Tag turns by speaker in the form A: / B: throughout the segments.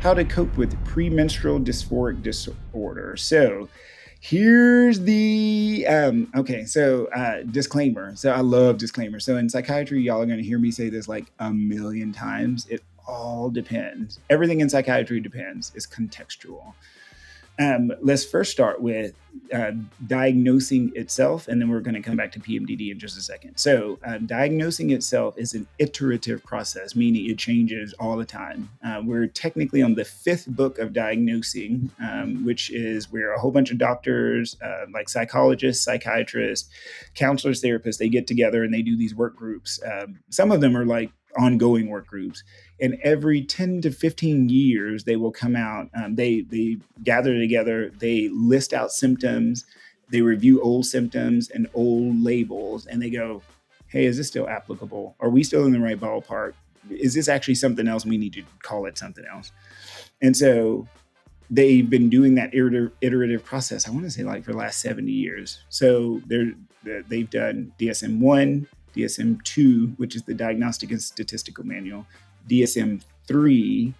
A: how to cope with premenstrual dysphoric disorder. So, here's the disclaimer. So, I love disclaimers. So, in psychiatry, y'all are going to hear me say this like a million times. It all depends. Everything in psychiatry depends. It's contextual. Let's first start with diagnosing itself, and then we're going to come back to PMDD in just a second. So, diagnosing itself is an iterative process, meaning it changes all the time. We're technically on the fifth book of diagnosing, which is where a whole bunch of doctors, like psychologists, psychiatrists, counselors, therapists, they get together and they do these work groups. Some of them are like ongoing work groups, and every 10 to 15 years they will come out. They gather together, they list out symptoms, they review old symptoms and old labels, and they go, hey, is this still applicable? Are we still in the right ballpark? Is this actually something else? We need to call it something else. And so they've been doing that iterative process, I want to say like for the last 70 years. So they've done DSM-1, DSM-2, which is the Diagnostic and Statistical Manual, DSM-3,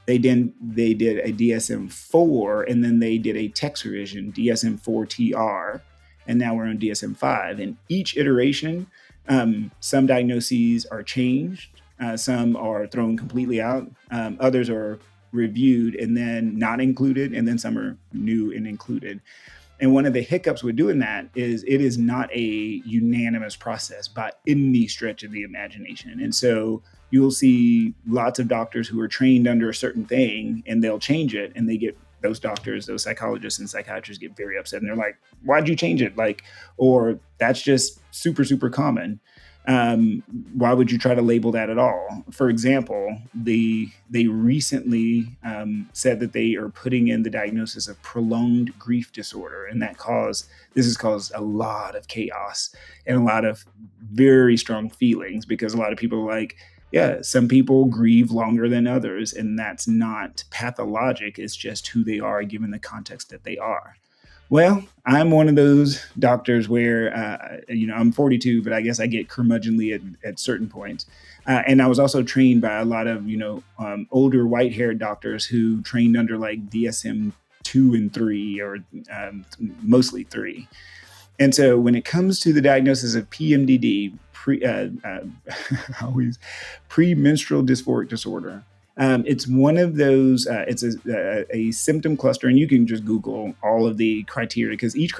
A: they did a DSM-4, and then they did a text revision, DSM-4-TR, and now we're on DSM-5. And each iteration, some diagnoses are changed, some are thrown completely out, others are reviewed and then not included, and then some are new and included. And one of the hiccups with doing that is it is not a unanimous process by any stretch of the imagination. And so you'll see lots of doctors who are trained under a certain thing, and they'll change it, and they get those doctors, those psychologists and psychiatrists get very upset, and they're like, why'd you change it? Like, or that's just super, super common. Why would you try to label that at all? For example, they recently said that they are putting in the diagnosis of prolonged grief disorder, and this has caused a lot of chaos and a lot of very strong feelings, because a lot of people are like, yeah, some people grieve longer than others, and that's not pathologic. It's just who they are given the context that they are. Well, I'm one of those doctors where, I'm 42, but I guess I get curmudgeonly at certain points. And I was also trained by a lot of, older white-haired doctors who trained under like DSM 2 and 3, or mostly 3. And so when it comes to the diagnosis of PMDD, premenstrual dysphoric disorder, it's one of those, it's a symptom cluster, and you can just Google all of the criteria, because each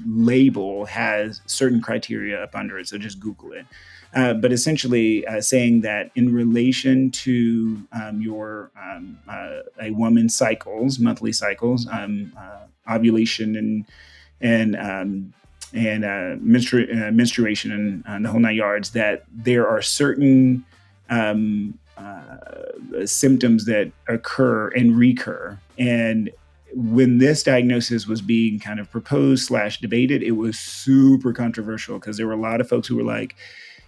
A: label has certain criteria up under it. So just Google it. But essentially saying that in relation to a woman's cycles, monthly cycles, ovulation and menstruation and the whole 9 yards, that there are certain symptoms that occur and recur. And when this diagnosis was being kind of proposed / debated, it was super controversial, because there were a lot of folks who were like,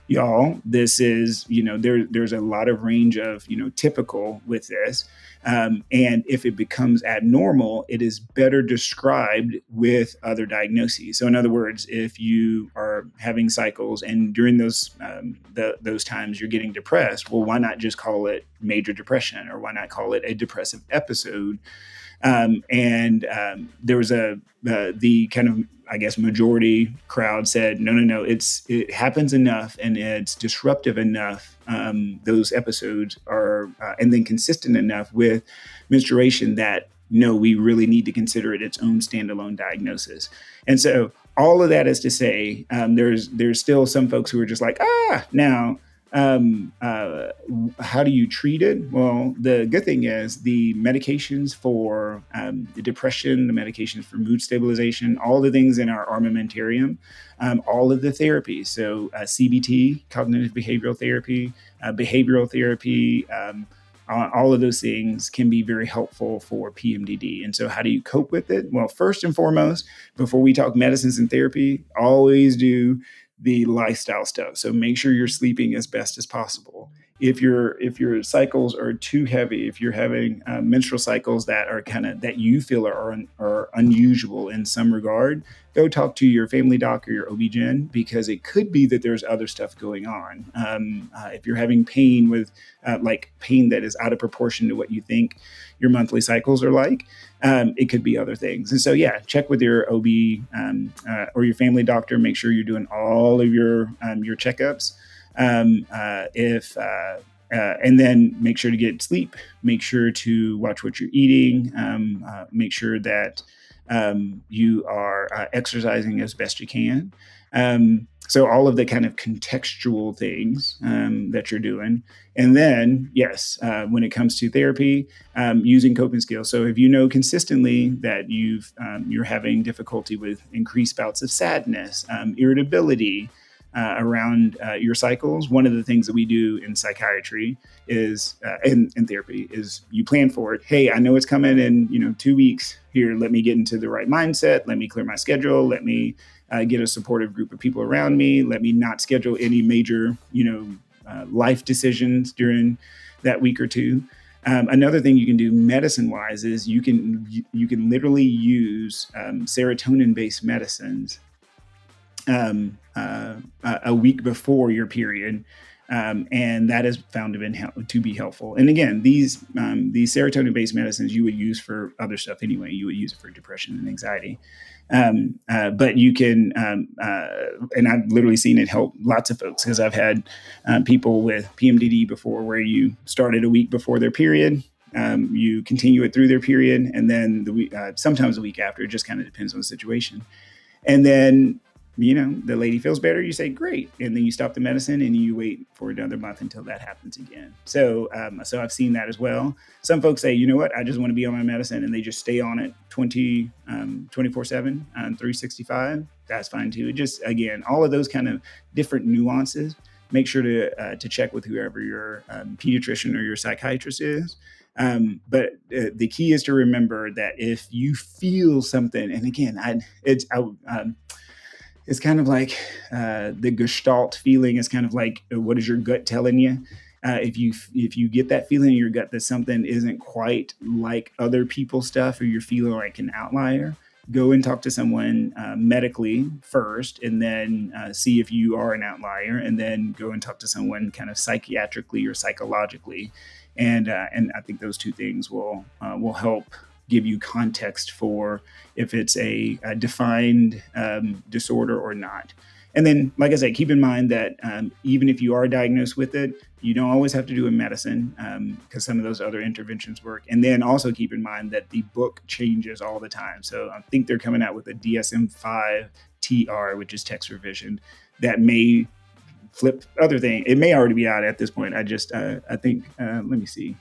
A: y'all, this is, there's a lot of range of, typical with this. And if it becomes abnormal, it is better described with other diagnoses. So in other words, if you are having cycles and during those times you're getting depressed, well, why not just call it major depression, or why not call it a depressive episode? There was the kind of, I guess, majority crowd said, no, it happens enough and it's disruptive enough. Those episodes are, and then consistent enough with menstruation that, no, we really need to consider it its own standalone diagnosis. And so all of that is to say, there's still some folks who are just like, now, how do you treat it? Well, the good thing is the medications for the depression, the medications for mood stabilization, all the things in our armamentarium, all of the therapies. So CBT, cognitive behavioral therapy, all of those things can be very helpful for PMDD. And so how do you cope with it? Well, first and foremost, before we talk medicines and therapy, always do the lifestyle stuff. So make sure you're sleeping as best as possible. if your cycles are too heavy, if you're having menstrual cycles that are that you feel are unusual in some regard, go talk to your family doc or your OB-GYN, because it could be that there's other stuff going on. If you're having pain with like pain that is out of proportion to what you think your monthly cycles are like, it could be other things. And so, yeah, check with your OB or your family doctor. Make sure you're doing all of your checkups. And then make sure to get sleep. Make sure to watch what you're eating. Make sure that you are exercising as best you can. So all of the kind of contextual things that you're doing. And then, yes, when it comes to therapy, using coping skills. So if you know consistently that you're having difficulty with increased bouts of sadness, irritability, around your cycles, one of the things that we do in psychiatry is in therapy is you plan for it. Hey, I know it's coming in 2 weeks. Here, let me get into the right mindset. Let me clear my schedule. Let me get a supportive group of people around me. Let me not schedule any major life decisions during that week or two. Another thing you can do medicine-wise is you can literally use serotonin-based medicines a week before your period, and that is found to be helpful. And again, these serotonin-based medicines you would use for other stuff anyway. You would use it for depression and anxiety, but you can. And I've literally seen it help lots of folks, because I've had people with PMDD before, where you started a week before their period. You continue it through their period, and then sometimes the week after. It just kind of depends on the situation, and then the lady feels better, you say, great. And then you stop the medicine and you wait for another month until that happens again. So I've seen that as well. Some folks say, you know what, I just want to be on my medicine, and they just stay on it 24/7, 365. That's fine too. Just, again, all of those kind of different nuances. Make sure to check with whoever your pediatrician or your psychiatrist is. But the key is to remember that if you feel something, and again, it's kind of like the Gestalt feeling is kind of like, what is your gut telling you? If you get that feeling in your gut that something isn't quite like other people's stuff, or you're feeling like an outlier, go and talk to someone medically first, and then see if you are an outlier, and then go and talk to someone kind of psychiatrically or psychologically. And I think those two things will help give you context for if it's a defined disorder or not. And then, like I said, keep in mind that even if you are diagnosed with it, you don't always have to do a medicine, because some of those other interventions work. And then also keep in mind that the book changes all the time. So I think they're coming out with a DSM-5 TR, which is text revision, that may flip other things. It may already be out at this point. I think, let me see.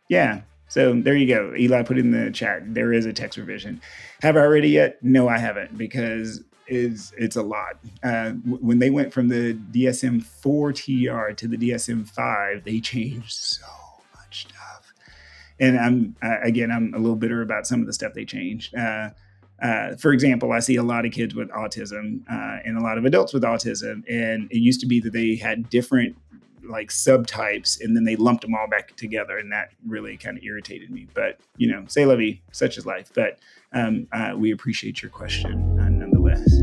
A: Yeah. So there you go. Eli put in the chat, there is a text revision. Have I read it yet? No, I haven't, because it's a lot. When they went from the DSM-4 TR to the DSM-5, they changed so much stuff. And I'm a little bitter about some of the stuff they changed. For example, I see a lot of kids with autism and a lot of adults with autism. And it used to be that they had different like subtypes, and then they lumped them all back together, and that really kind of irritated me. But say la vie, such is life. But we appreciate your question nonetheless.